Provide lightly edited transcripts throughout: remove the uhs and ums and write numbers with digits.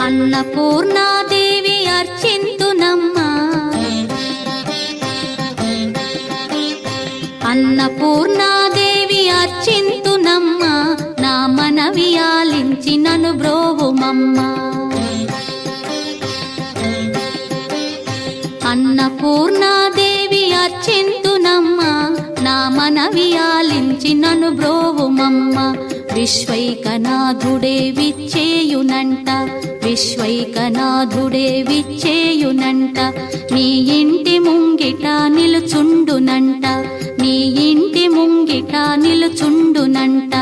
అన్నపూర్ణాదేవి అర్చింతునమ్మా, అన్నపూర్ణాదేవి అర్చింతునమ్మా, నా మనవి ఆలించి నన్ను బ్రోవుమమ్మా. అన్నపూర్ణాదేవి అర్చింతునమ్మా, నా మనవి ఆలించి నన్ను బ్రోవుమమ్మా. విశ్వైకనాథుడే విచ్చేయునంట, విశ్వైకనాథుడే విచ్చేయునంట, నీ ఇంటి ముంగిట నిలుచుండునంట, నీ ఇంటి ముంగిట నిలుచుండునంట.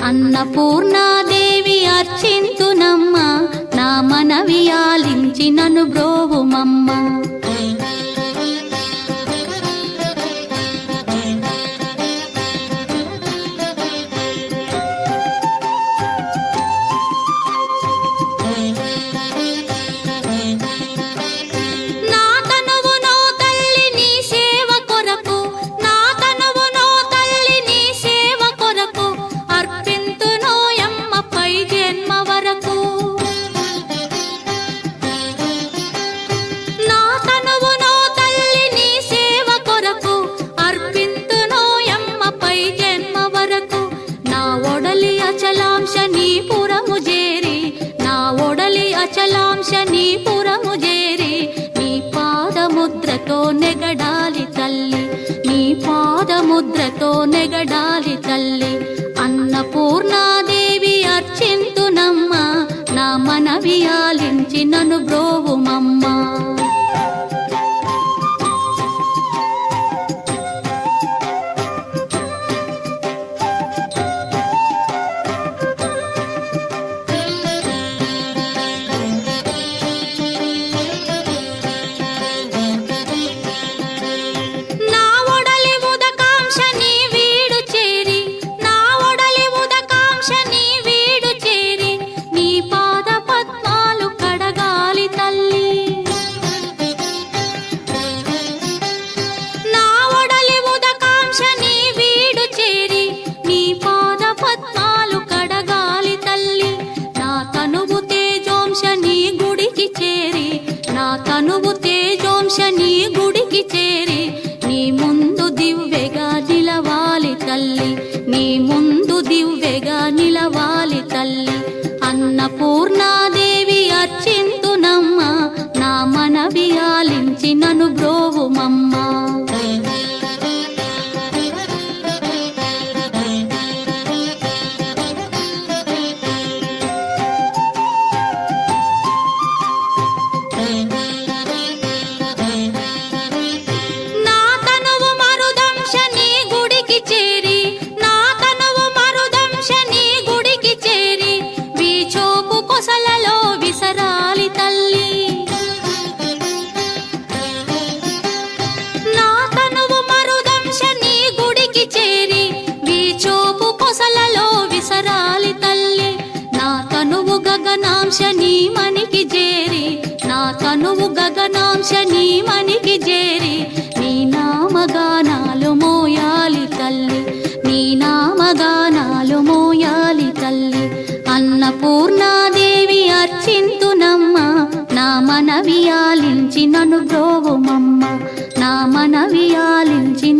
అన్నపూర్ణాదేవి అర్చింతునమ్మా, నా మనవి ఆలించి నన్ను బ్రోవుమమ్మా. అచలాంశ నీ పురము చేరి, నీ పాదముద్రతో నెగడాలి తల్లి, నీ పాదముద్రతో నెగడాలి తల్లి. అన్నపూర్ణాదేవి అర్చింతునమ్మా, నా మనవి ఆలించి నన్ను బ్రోవుమమ్మా. తనువు తేజోంశ నీ గుడికి చేరి, నీ ముందు దివ్వెగా నిలవాలి తల్లి, నీ ముందు దివ్వెగా నిలవాలి తల్లి. అన్నపూర్ణాదేవి అర్చింతునమ్మా, నా మనవి ఆలించి నన్ను బ్రోవుమమ్మా. గగనాంశ నీ మనికి చేరి, నా తనువు గగనాంశ నీ మనికి చేరి, నీ నామగానాలు మోయాలి తల్లి, నీ నామగానాలు మోయాలి తల్లి. అన్నపూర్ణాదేవి అర్చింతునమ్మా, నా మనవి ఆలించి నన్ను బ్రోవుమమ్మా, నా మనవి ఆలించి